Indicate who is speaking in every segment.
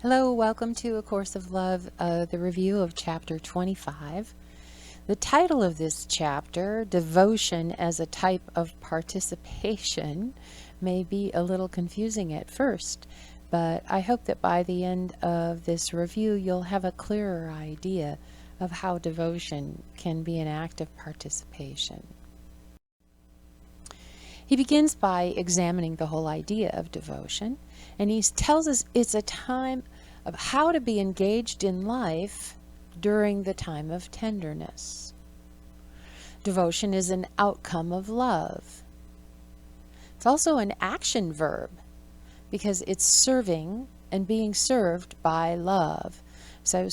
Speaker 1: Hello, welcome to A Course of Love, the review of Chapter 25. The title of this chapter, Devotion as a Type of Participation, may be a little confusing at first, but I hope that by the end of this review you'll have a clearer idea of how devotion can be an act of participation. He begins by examining the whole idea of devotion, and he tells us it's a time of how to be engaged in life during the time of tenderness. Devotion is an outcome of love. It's also an action verb because it's serving and being served by love. So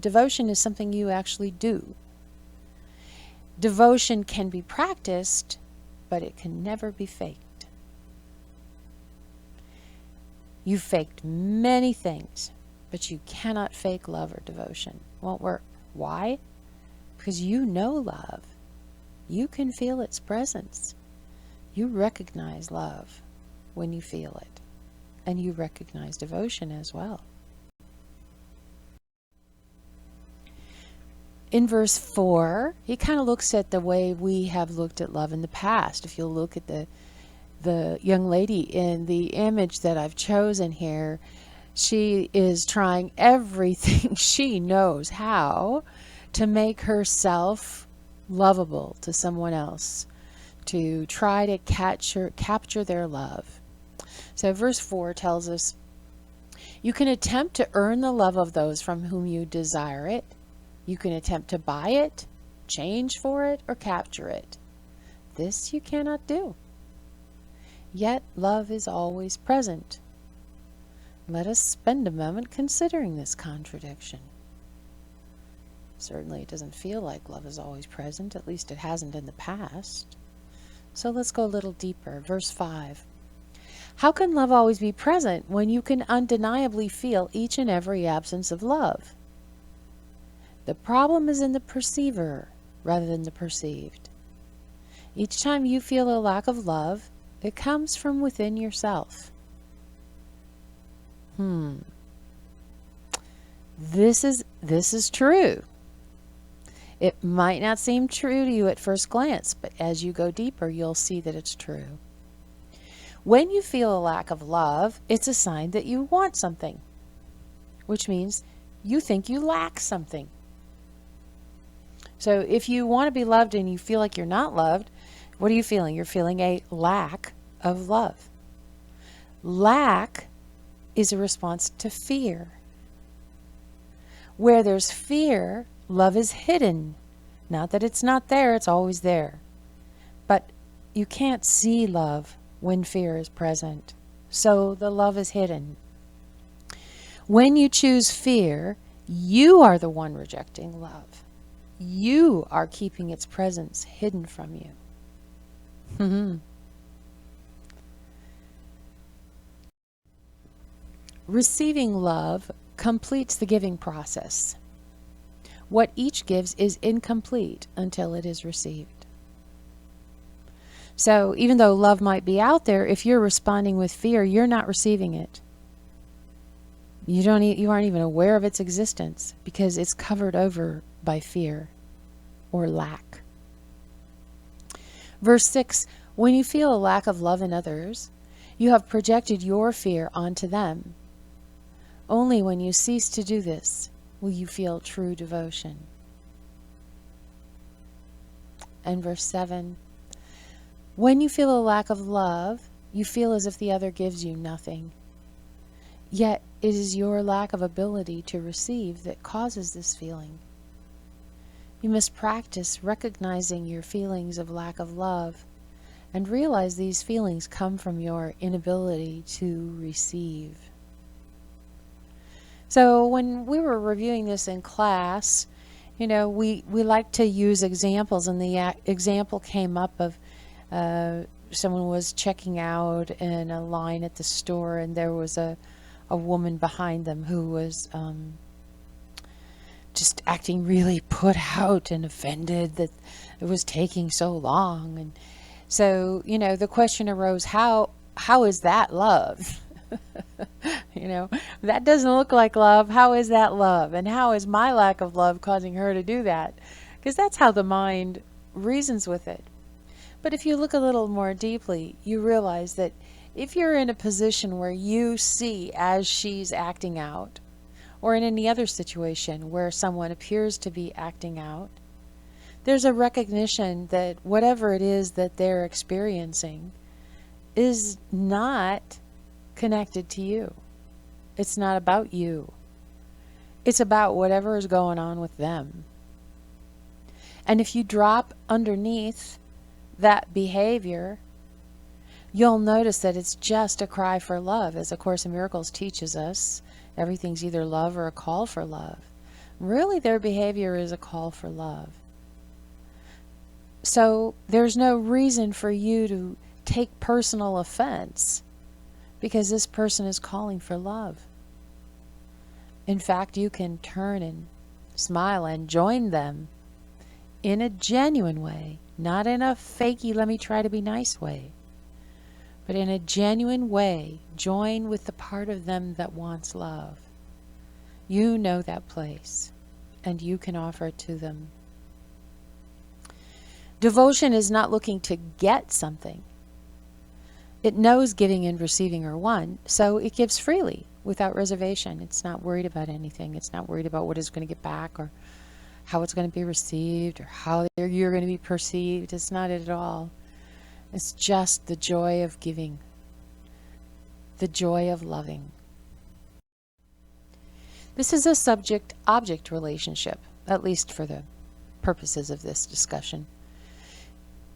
Speaker 1: devotion is something you actually do. Devotion can be practiced, but it can never be faked. You've faked many things, but you cannot fake love or devotion. Won't work. Why? Because you know love. You can feel its presence. You recognize love when you feel it. And you recognize devotion as well. In verse 4, he kind of looks at the way we have looked at love in the past. If you'll look at the young lady in the image that I've chosen here, she is trying everything she knows how to make herself lovable to someone else, to try to capture their love. So verse 4 tells us, you can attempt to earn the love of those from whom you desire it. You can attempt to buy it, change for it, or capture it. This you cannot do. Yet love is always present. Let us spend a moment considering this contradiction. Certainly it doesn't feel like love is always present, at least it hasn't in the past. So let's go a little deeper. Verse 5. How can love always be present when you can undeniably feel each and every absence of love? The problem is in the perceiver rather than the perceived. Each time you feel a lack of love, it comes from within yourself. This is true. It might not seem true to you at first glance, but as you go deeper, you'll see that it's true. When you feel a lack of love, it's a sign that you want something, which means you think you lack something. So if you want to be loved and you feel like you're not loved, what are you feeling? You're feeling a lack of love. Lack is a response to fear. Where there's fear, love is hidden. Not that it's not there, it's always there. But you can't see love when fear is present. So the love is hidden. When you choose fear, you are the one rejecting love. You are keeping its presence hidden from you. Receiving love completes the giving process. What each gives is incomplete until it is received. So even though love might be out there, if you're responding with fear, you're not receiving it. You aren't even aware of its existence because it's covered over by fear or lack. Verse 6, when you feel a lack of love in others, you have projected your fear onto them. Only when you cease to do this will you feel true devotion. And verse 7, when you feel a lack of love, you feel as if the other gives you nothing. Yet it is your lack of ability to receive that causes this feeling. You must practice recognizing your feelings of lack of love and realize these feelings come from your inability to receive. So when we were reviewing this in class, we like to use examples, and the example came up of someone was checking out in a line at the store, and there was a woman behind them who was just acting really put out and offended that it was taking so long. And so, the question arose, how is that love? That doesn't look like love. How is that love? And how is my lack of love causing her to do that? Because that's how the mind reasons with it. But if you look a little more deeply, you realize that if you're in a position where you see as she's acting out, or in any other situation where someone appears to be acting out, there's a recognition that whatever it is that they're experiencing is not connected to you. It's not about you. It's about whatever is going on with them. And if you drop underneath that behavior, you'll notice that it's just a cry for love. As A Course in Miracles teaches us, everything's either love or a call for love. Really, their behavior is a call for love. So there's no reason for you to take personal offense because this person is calling for love. In fact, you can turn and smile and join them in a genuine way, not in a fakey, let me try to be nice way, but in a genuine way, join with the part of them that wants love. You know that place, and you can offer it to them. Devotion is not looking to get something. It knows giving and receiving are one, so it gives freely, without reservation. It's not worried about anything. It's not worried about what it's going to get back, or how it's going to be received, or how you're going to be perceived. It's not it at all. It's just the joy of giving, the joy of loving. This is a subject-object relationship, at least for the purposes of this discussion.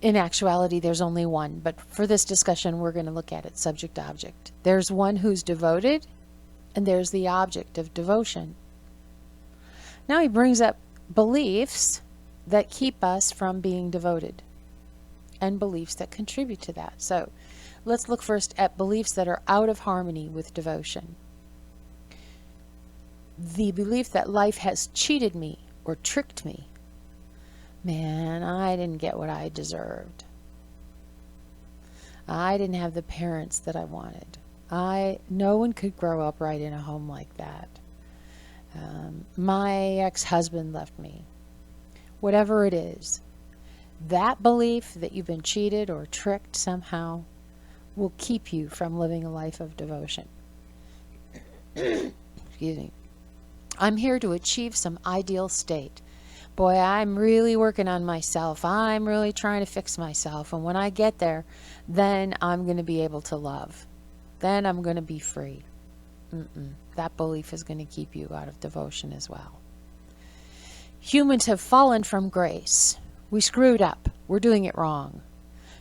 Speaker 1: In actuality, there's only one, but for this discussion, we're going to look at it subject-object. There's one who's devoted, and there's the object of devotion. Now he brings up beliefs that keep us from being devoted, and beliefs that contribute to that. So let's look first at beliefs that are out of harmony with devotion. The belief that life has cheated me or tricked me. Man, I didn't get what I deserved. I didn't have the parents that I wanted. No one could grow up right in a home like that. My ex-husband left me. Whatever it is, that belief that you've been cheated or tricked somehow will keep you from living a life of devotion. Excuse me. I'm here to achieve some ideal state. Boy, I'm really working on myself. I'm really trying to fix myself. And when I get there, then I'm going to be able to love. Then I'm going to be free. That belief is going to keep you out of devotion as well. Humans have fallen from grace. We screwed up. We're doing it wrong.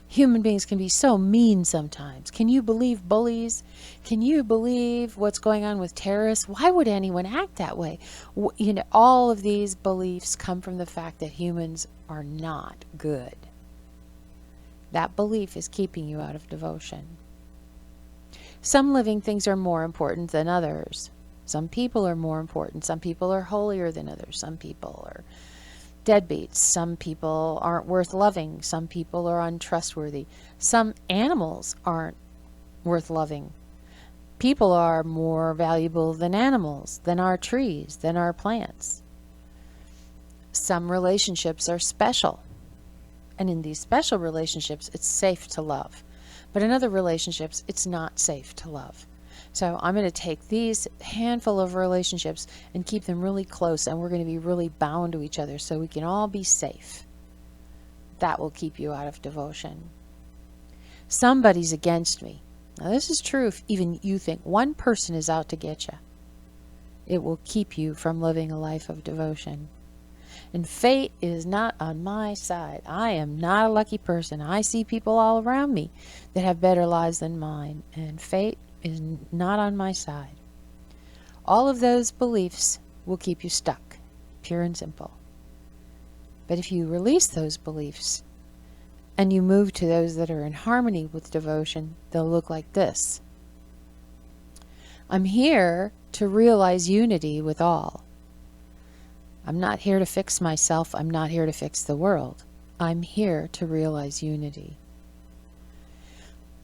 Speaker 1: Human beings can be so mean sometimes. Can you believe bullies? Can you believe what's going on with terrorists? Why would anyone act that way? All of these beliefs come from the fact that humans are not good. That belief is keeping you out of devotion. Some living things are more important than others. Some people are more important. Some people are holier than others. Some people are deadbeats. Some people aren't worth loving. Some people are untrustworthy. Some animals aren't worth loving. People are more valuable than animals, than our trees, than our plants. Some relationships are special. And in these special relationships, it's safe to love. But in other relationships, it's not safe to love. So I'm going to take these handful of relationships and keep them really close, and we're going to be really bound to each other so we can all be safe. That will keep you out of devotion. Somebody's against me. Now this is true if even you think one person is out to get you. It will keep you from living a life of devotion. And fate is not on my side. I am not a lucky person. I see people all around me that have better lives than mine, and fate is not on my side. All of those beliefs will keep you stuck, pure and simple. But if you release those beliefs and you move to those that are in harmony with devotion, they'll look like this. I'm here to realize unity with all. I'm not here to fix myself. I'm not here to fix the world. I'm here to realize unity.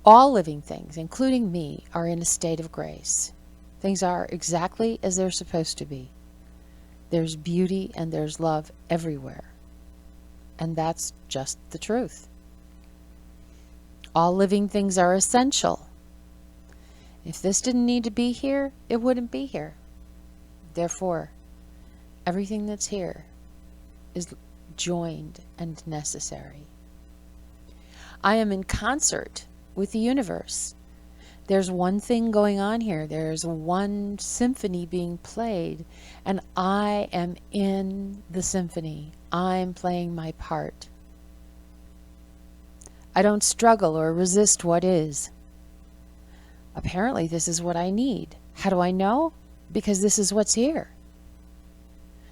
Speaker 1: All living things, including me, are in a state of grace. Things are exactly as they're supposed to be. There's beauty and there's love everywhere. And that's just the truth. All living things are essential. If this didn't need to be here, it wouldn't be here. Therefore, everything that's here is joined and necessary. I am in concert with the universe. There's one thing going on here. There's one symphony being played, and I am in the symphony. I'm playing my part. I don't struggle or resist what is. Apparently, this is what I need. How do I know? Because this is what's here.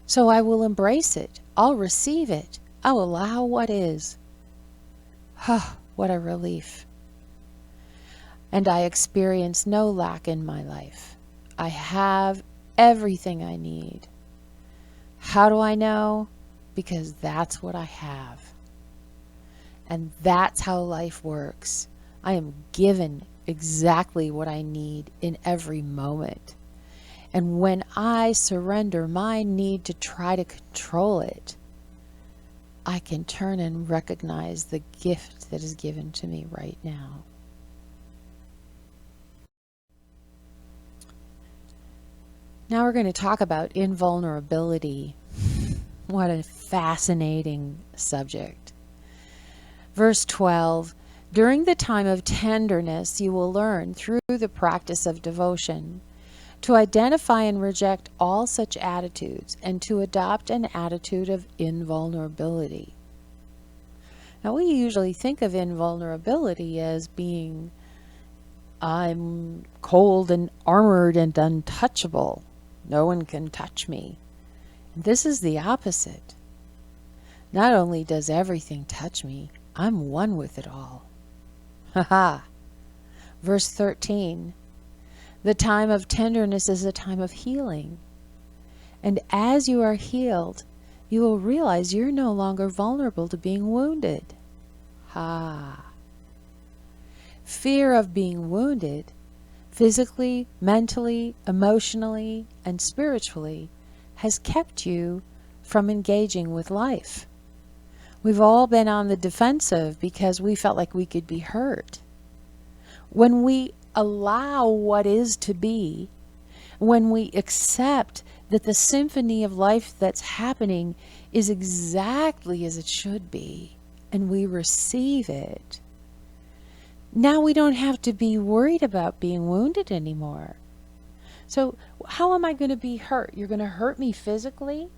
Speaker 1: So I will embrace it. I'll receive it. I'll allow what is. What a relief. And I experience no lack in my life. I have everything I need. How do I know? Because that's what I have. And that's how life works. I am given exactly what I need in every moment. And when I surrender my need to try to control it, I can turn and recognize the gift that is given to me right now. Now we're going to talk about invulnerability. What a fascinating subject. Verse 12, during the time of tenderness, you will learn through the practice of devotion to identify and reject all such attitudes and to adopt an attitude of invulnerability. Now, we usually think of invulnerability as being, I'm cold and armored and untouchable. No one can touch me. This is the opposite. Not only does everything touch me, I'm one with it all. Verse 13. The time of tenderness is a time of healing. And as you are healed, you will realize you're no longer vulnerable to being wounded. Fear of being wounded, physically, mentally, emotionally, and spiritually, has kept you from engaging with life. We've all been on the defensive because we felt like we could be hurt. When we allow what is to be, when we accept that the symphony of life that's happening is exactly as it should be, and we receive it, now we don't have to be worried about being wounded anymore. So how am I going to be hurt? You're going to hurt me physically?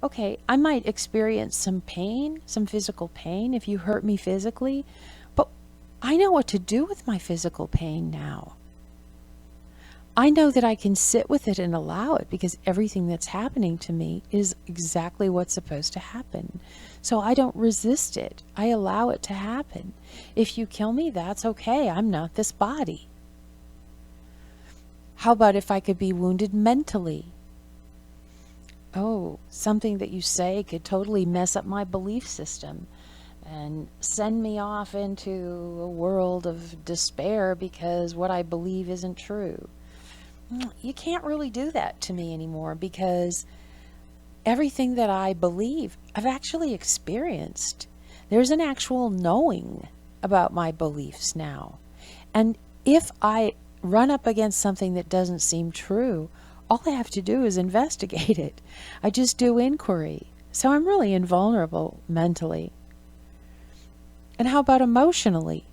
Speaker 1: Okay, I might experience some pain, some physical pain if you hurt me physically, but I know what to do with my physical pain now. I know that I can sit with it and allow it because everything that's happening to me is exactly what's supposed to happen. So I don't resist it. I allow it to happen. If you kill me, that's okay. I'm not this body. How about if I could be wounded mentally? Oh, something that you say could totally mess up my belief system and send me off into a world of despair because what I believe isn't true. You can't really do that to me anymore because everything that I believe, I've actually experienced. There's an actual knowing about my beliefs now. And if I run up against something that doesn't seem true, all I have to do is investigate it. I just do inquiry. So I'm really invulnerable mentally. And how about emotionally?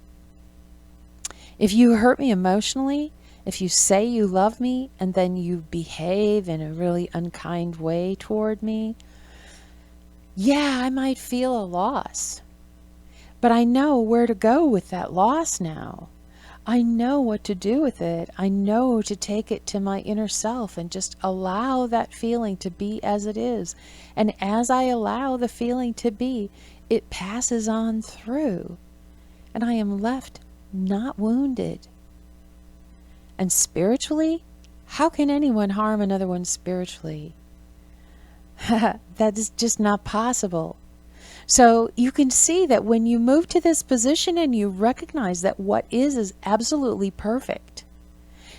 Speaker 1: If you hurt me emotionally, if you say you love me and then you behave in a really unkind way toward me, yeah, I might feel a loss. But I know where to go with that loss now. I know what to do with it. I know to take it to my inner self and just allow that feeling to be as it is. And as I allow the feeling to be, it passes on through. And I am left not wounded. And spiritually, how can anyone harm another one spiritually? That is just not possible. So you can see that when you move to this position and you recognize that what is absolutely perfect,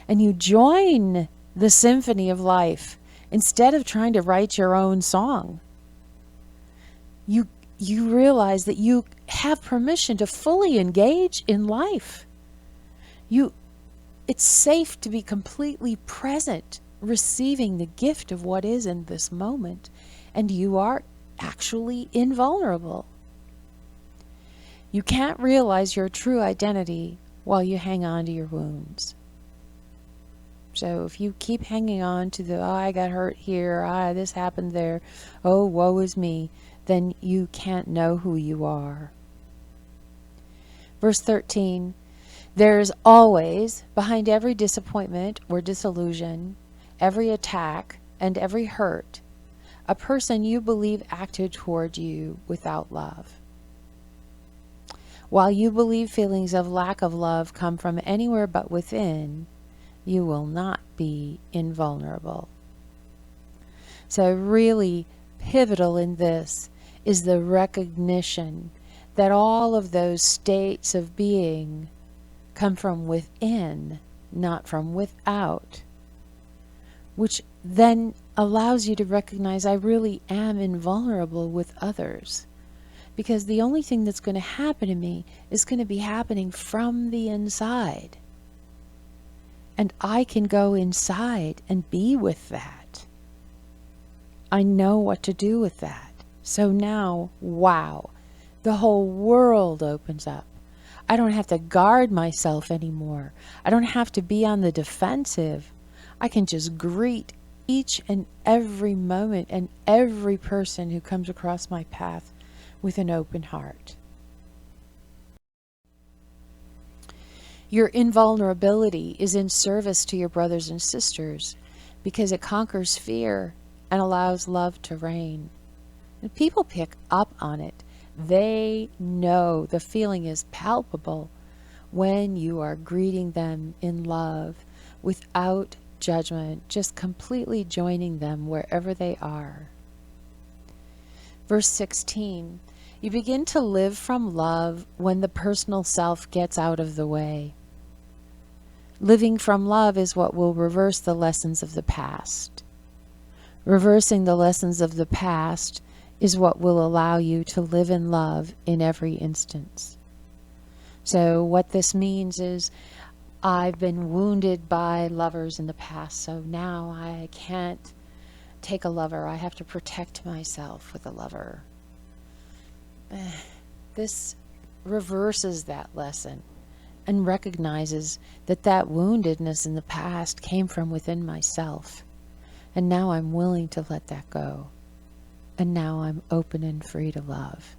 Speaker 1: and you join the symphony of life instead of trying to write your own song. You realize that you have permission to fully engage in life. It's safe to be completely present, receiving the gift of what is in this moment, and you are actually invulnerable. You can't realize your true identity while you hang on to your wounds. So if you keep hanging on to the, I got hurt here, this happened there, oh, woe is me, then you can't know who you are. Verse 13, there's always, behind every disappointment or disillusion, every attack and every hurt, a person you believe acted toward you without love. While you believe feelings of lack of love come from anywhere but within, you will not be invulnerable. So really pivotal in this is the recognition that all of those states of being come from within, not from without, which then allows you to recognize I really am invulnerable with others, because the only thing that's going to happen to me is going to be happening from the inside. And I can go inside and be with that. I know what to do with that. So now, wow, the whole world opens up. I don't have to guard myself anymore. I don't have to be on the defensive. I can just greet each and every moment and every person who comes across my path with an open heart. Your invulnerability is in service to your brothers and sisters because it conquers fear and allows love to reign. And people pick up on it. They know the feeling is palpable when you are greeting them in love without judgment, just completely joining them wherever they are. Verse 16, you begin to live from love when the personal self gets out of the way. Living from love is what will reverse the lessons of the past. Reversing the lessons of the past is what will allow you to live in love in every instance. So what this means is I've been wounded by lovers in the past, so now I can't take a lover. I have to protect myself with a lover. This reverses that lesson and recognizes that that woundedness in the past came from within myself. And now I'm willing to let that go. And now I'm open and free to love.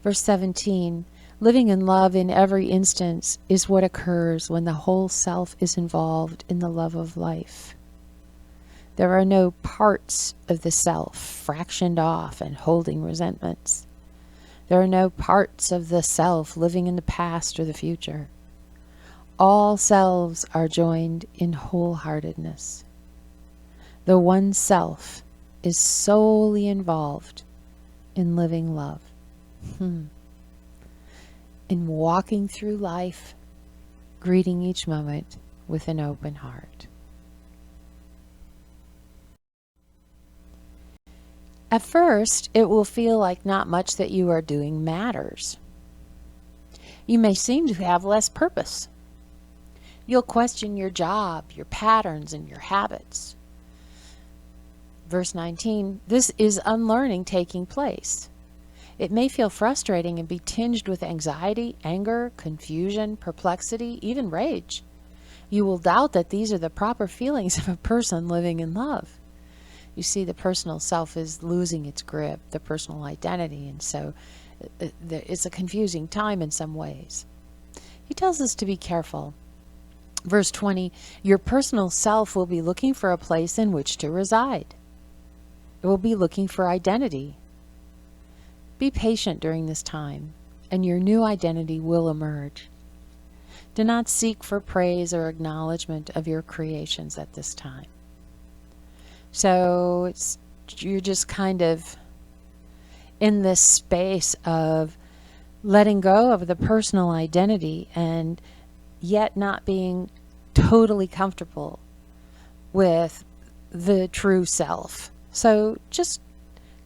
Speaker 1: Verse 17, living in love in every instance is what occurs when the whole self is involved in the love of life. There are no parts of the self fractioned off and holding resentments. There are no parts of the self living in the past or the future. All selves are joined in wholeheartedness. The one self is solely involved in living love, in walking through life, greeting each moment with an open heart. At first, it will feel like not much that you are doing matters. You may seem to have less purpose. You'll question your job, your patterns, and your habits. Verse 19, this is unlearning taking place. It may feel frustrating and be tinged with anxiety, anger, confusion, perplexity, even rage. You will doubt that these are the proper feelings of a person living in love. You see, the personal self is losing its grip, the personal identity, and so it's a confusing time in some ways. He tells us to be careful. Verse 20, your personal self will be looking for a place in which to reside. It will be looking for identity. Be patient during this time, and your new identity will emerge. Do not seek for praise or acknowledgement of your creations at this time. So you're just kind of in this space of letting go of the personal identity and yet not being totally comfortable with the true self. So just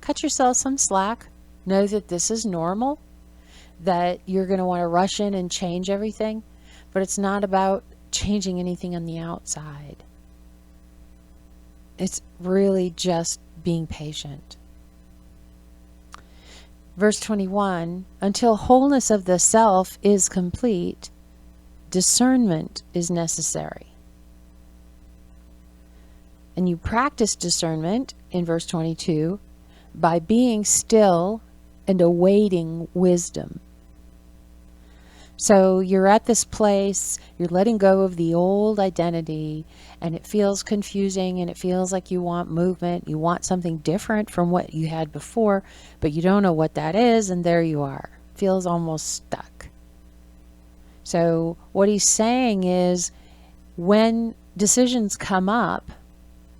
Speaker 1: cut yourself some slack. Know that this is normal, that you're going to want to rush in and change everything, but it's not about changing anything on the outside. It's really just being patient. Verse 21, until wholeness of the self is complete, discernment is necessary. And you practice discernment in verse 22 by being still and awaiting wisdom. So you're at this place, you're letting go of the old identity, and it feels confusing, and it feels like you want movement, you want something different from what you had before, but you don't know what that is, and there you are. Feels almost stuck. So what he's saying is, when decisions come up,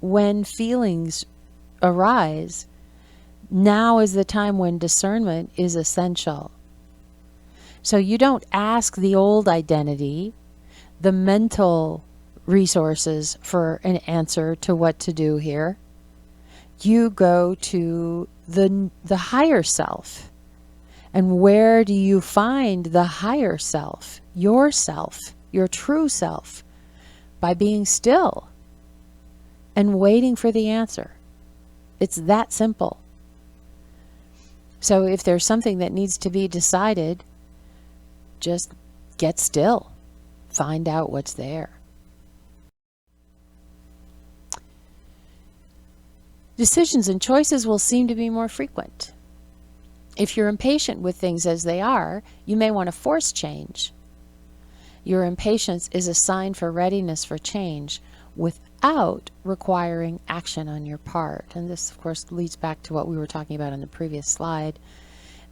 Speaker 1: when feelings arise, now is the time when discernment is essential. So you don't ask the old identity, the mental resources for an answer to what to do here. You go to the higher self. And where do you find the higher self, your true self? By being still and waiting for the answer. It's that simple. So if there's something that needs to be decided, just get still. Find out what's there. Decisions and choices will seem to be more frequent. If you're impatient with things as they are, you may want to force change. Your impatience is a sign for readiness for change without requiring action on your part. And this, of course, leads back to what we were talking about on the previous slide,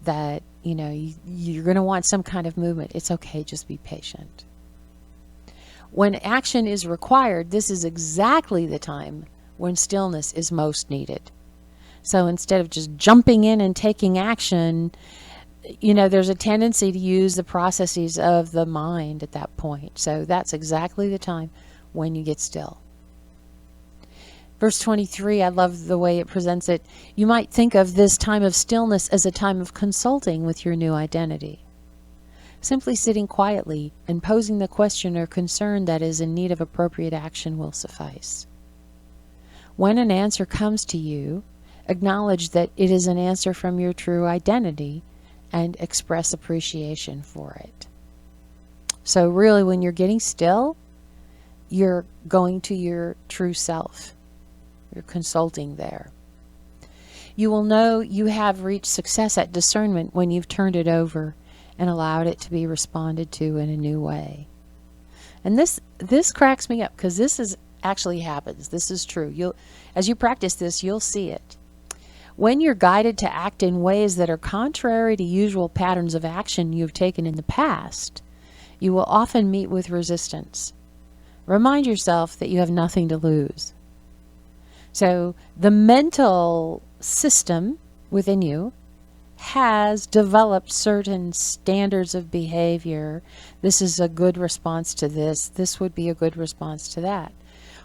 Speaker 1: that you're going to want some kind of movement. It's okay, just be patient. When action is required, this is exactly the time when stillness is most needed. So instead of just jumping in and taking action, there's a tendency to use the processes of the mind at that point. So that's exactly the time when you get still. Verse 23, I love the way it presents it. You might think of this time of stillness as a time of consulting with your new identity. Simply sitting quietly and posing the question or concern that is in need of appropriate action will suffice. When an answer comes to you, acknowledge that it is an answer from your true identity and express appreciation for it. So really, when you're getting still, you're going to your true self. You're consulting there. You will know you have reached success at discernment when you've turned it over and allowed it to be responded to in a new way. And this cracks me up, because this actually happens. This is true. As you practice this, you'll see it. When you're guided to act in ways that are contrary to usual patterns of action you've taken in the past, you will often meet with resistance. Remind yourself that you have nothing to lose. So the mental system within you has developed certain standards of behavior. This is a good response to this. This would be a good response to that.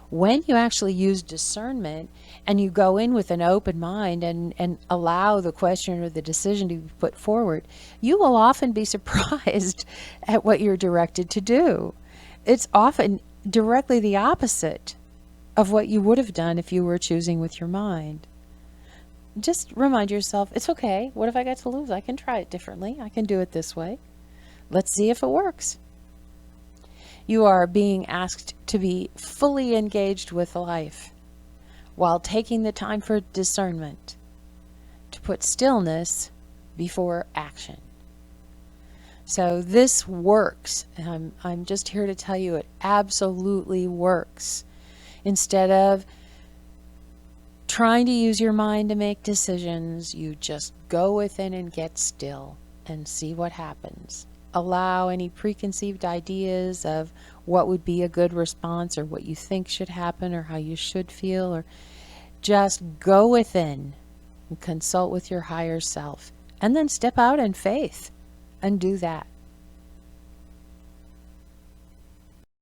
Speaker 1: When you actually use discernment and you go in with an open mind and allow the question or the decision to be put forward, you will often be surprised at what you're directed to do. It's often directly the opposite of what you would have done if you were choosing with your mind. Just remind yourself, it's okay. What have I got to lose? I can try it differently. I can do it this way. Let's see if it works. You are being asked to be fully engaged with life while taking the time for discernment, to put stillness before action. So this works. I'm just here to tell you it absolutely works. Instead of trying to use your mind to make decisions, you just go within and get still and see what happens. Allow any preconceived ideas of what would be a good response or what you think should happen or how you should feel, or just go within and consult with your higher self, and then step out in faith and do that.